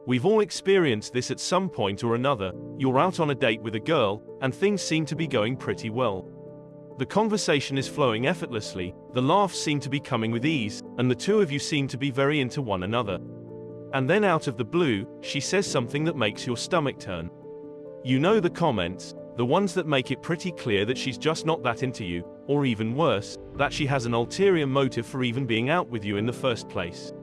We've all experienced this at some point or another. You're out on a date with a girl, and things seem to be going pretty well. The conversation is flowing effortlessly, the laughs seem to be coming with ease, and the two of you seem to be very into one another. And then out of the blue, she says something that makes your stomach turn. You know the comments, the ones that make it pretty clear that she's just not that into you, or even worse, that she has an ulterior motive for even being out with you in the first place.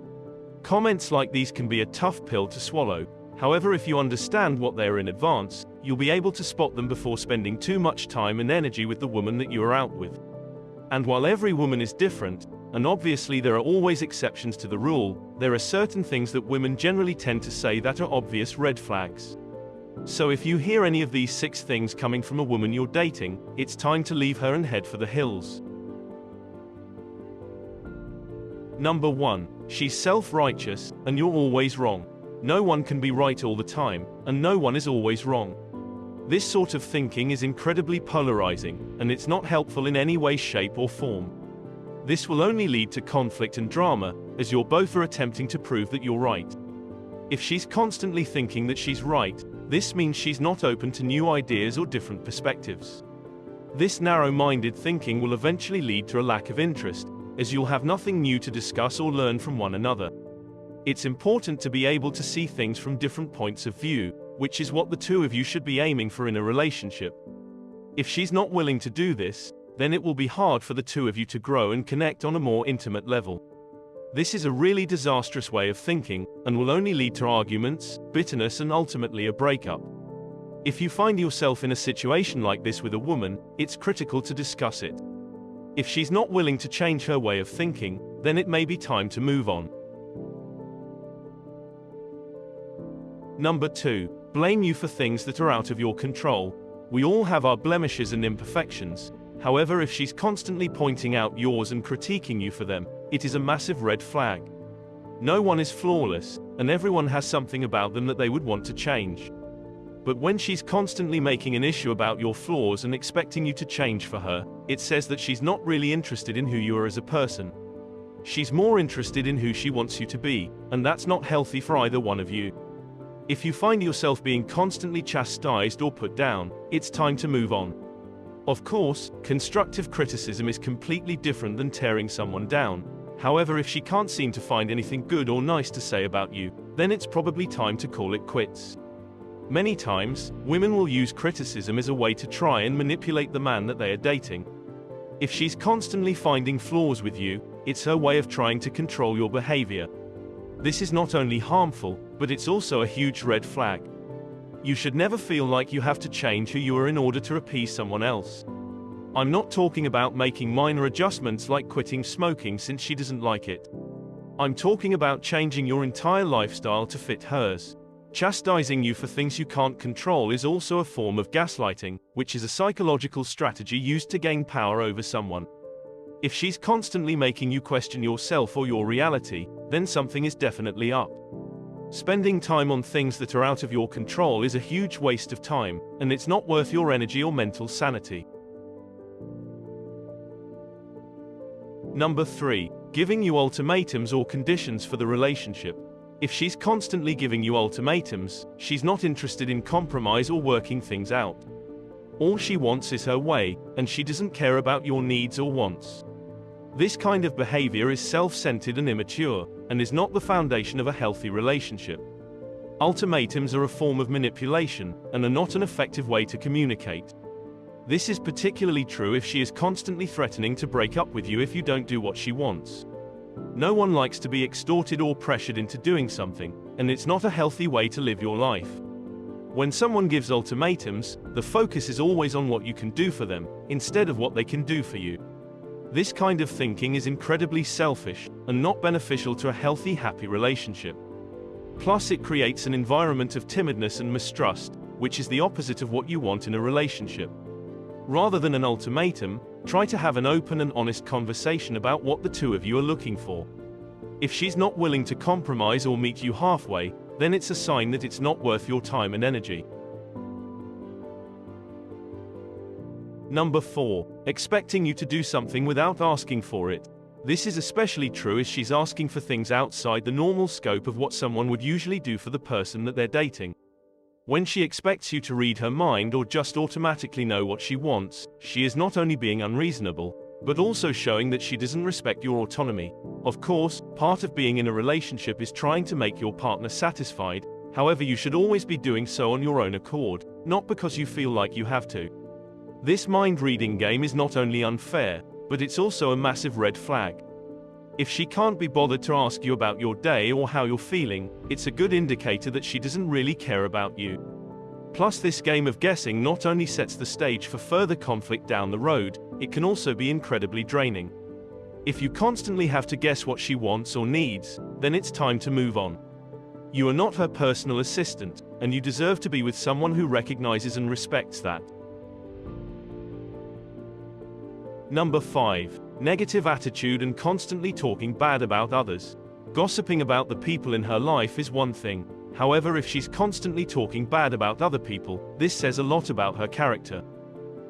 Comments like these can be a tough pill to swallow. However, if you understand what they are in advance, you'll be able to spot them before spending too much time and energy with the woman that you are out with. And while every woman is different, and obviously there are always exceptions to the rule, there are certain things that women generally tend to say that are obvious red flags. So if you hear any of these 6 things coming from a woman you're dating, it's time to leave her and head for the hills. Number 1. She's self-righteous, and you're always wrong. No one can be right all the time, and no one is always wrong. This sort of thinking is incredibly polarizing, and it's not helpful in any way, shape, or form. This will only lead to conflict and drama, as you're both are attempting to prove that you're right. If she's constantly thinking that she's right, this means she's not open to new ideas or different perspectives. This narrow-minded thinking will eventually lead to a lack of interest, as you'll have nothing new to discuss or learn from one another. It's important to be able to see things from different points of view, which is what the two of you should be aiming for in a relationship. If she's not willing to do this, then it will be hard for the two of you to grow and connect on a more intimate level. This is a really disastrous way of thinking, and will only lead to arguments, bitterness, and ultimately a breakup. If you find yourself in a situation like this with a woman, it's critical to discuss it. If she's not willing to change her way of thinking, then it may be time to move on. Number 2. Blame you for things that are out of your control. We all have our blemishes and imperfections. However, if she's constantly pointing out yours and critiquing you for them, it is a massive red flag. No one is flawless, and everyone has something about them that they would want to change. But when she's constantly making an issue about your flaws and expecting you to change for her, it says that she's not really interested in who you are as a person. She's more interested in who she wants you to be, and that's not healthy for either one of you. If you find yourself being constantly chastised or put down, it's time to move on. Of course, constructive criticism is completely different than tearing someone down. However, if she can't seem to find anything good or nice to say about you, then it's probably time to call it quits. Many times, women will use criticism as a way to try and manipulate the man that they are dating. If she's constantly finding flaws with you, it's her way of trying to control your behavior. This is not only harmful, but it's also a huge red flag. You should never feel like you have to change who you are in order to appease someone else. I'm not talking about making minor adjustments like quitting smoking since she doesn't like it. I'm talking about changing your entire lifestyle to fit hers. Chastising you for things you can't control is also a form of gaslighting, which is a psychological strategy used to gain power over someone. If she's constantly making you question yourself or your reality, then something is definitely up. Spending time on things that are out of your control is a huge waste of time, and it's not worth your energy or mental sanity. Number 3. Giving you ultimatums or conditions for the relationship. If she's constantly giving you ultimatums, she's not interested in compromise or working things out. All she wants is her way, and she doesn't care about your needs or wants. This kind of behavior is self-centered and immature, and is not the foundation of a healthy relationship. Ultimatums are a form of manipulation, and are not an effective way to communicate. This is particularly true if she is constantly threatening to break up with you if you don't do what she wants. No one likes to be extorted or pressured into doing something, and it's not a healthy way to live your life. When someone gives ultimatums, the focus is always on what you can do for them, instead of what they can do for you. This kind of thinking is incredibly selfish, and not beneficial to a healthy, happy relationship. Plus, it creates an environment of timidness and mistrust, which is the opposite of what you want in a relationship. Rather than an ultimatum, try to have an open and honest conversation about what the two of you are looking for. If she's not willing to compromise or meet you halfway, then it's a sign that it's not worth your time and energy. Number 4. Expecting you to do something without asking for it. This is especially true as she's asking for things outside the normal scope of what someone would usually do for the person that they're dating. When she expects you to read her mind or just automatically know what she wants, she is not only being unreasonable, but also showing that she doesn't respect your autonomy. Of course, part of being in a relationship is trying to make your partner satisfied, however you should always be doing so on your own accord, not because you feel like you have to. This mind-reading game is not only unfair, but it's also a massive red flag. If she can't be bothered to ask you about your day or how you're feeling, it's a good indicator that she doesn't really care about you. Plus, this game of guessing not only sets the stage for further conflict down the road, it can also be incredibly draining. If you constantly have to guess what she wants or needs, then it's time to move on. You are not her personal assistant, and you deserve to be with someone who recognizes and respects that. Number 5. Negative attitude and constantly talking bad about others. Gossiping about the people in her life is one thing. However, if she's constantly talking bad about other people, this says a lot about her character.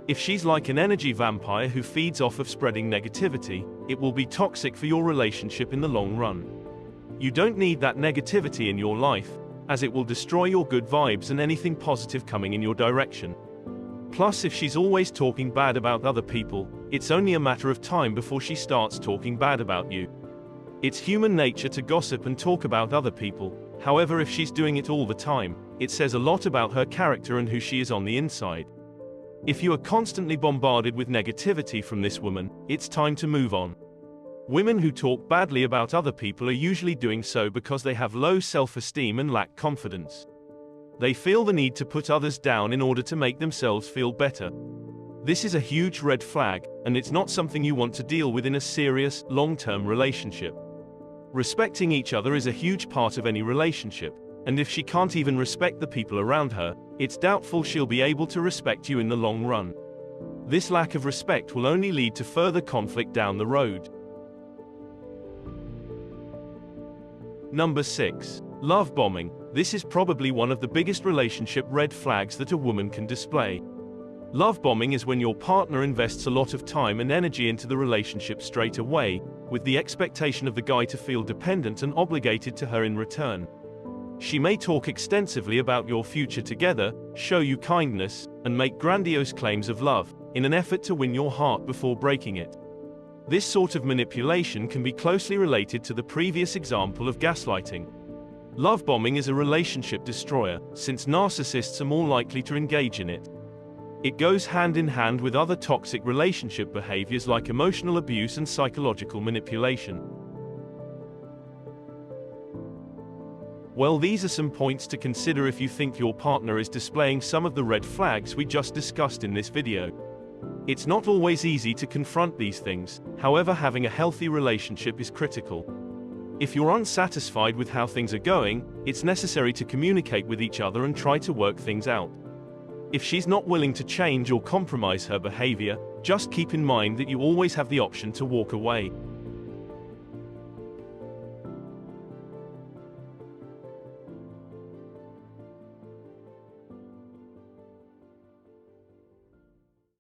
If she's like an energy vampire who feeds off of spreading negativity, it will be toxic for your relationship in the long run. You don't need that negativity in your life, as it will destroy your good vibes and anything positive coming in your direction. Plus, if she's always talking bad about other people, it's only a matter of time before she starts talking bad about you. It's human nature to gossip and talk about other people. However, if she's doing it all the time, it says a lot about her character and who she is on the inside. If you are constantly bombarded with negativity from this woman, it's time to move on. Women who talk badly about other people are usually doing so because they have low self-esteem and lack confidence. They feel the need to put others down in order to make themselves feel better. This is a huge red flag, and it's not something you want to deal with in a serious, long-term relationship. Respecting each other is a huge part of any relationship, and if she can't even respect the people around her, it's doubtful she'll be able to respect you in the long run. This lack of respect will only lead to further conflict down the road. Number 6. Love bombing. This is probably one of the biggest relationship red flags that a woman can display. Love bombing is when your partner invests a lot of time and energy into the relationship straight away, with the expectation of the guy to feel dependent and obligated to her in return. She may talk extensively about your future together, show you kindness, and make grandiose claims of love, in an effort to win your heart before breaking it. This sort of manipulation can be closely related to the previous example of gaslighting. Love bombing is a relationship destroyer, since narcissists are more likely to engage in it. It goes hand in hand with other toxic relationship behaviors like emotional abuse and psychological manipulation. Well, these are some points to consider if you think your partner is displaying some of the red flags we just discussed in this video. It's not always easy to confront these things, however, having a healthy relationship is critical. If you're unsatisfied with how things are going, it's necessary to communicate with each other and try to work things out. If she's not willing to change or compromise her behavior, just keep in mind that you always have the option to walk away.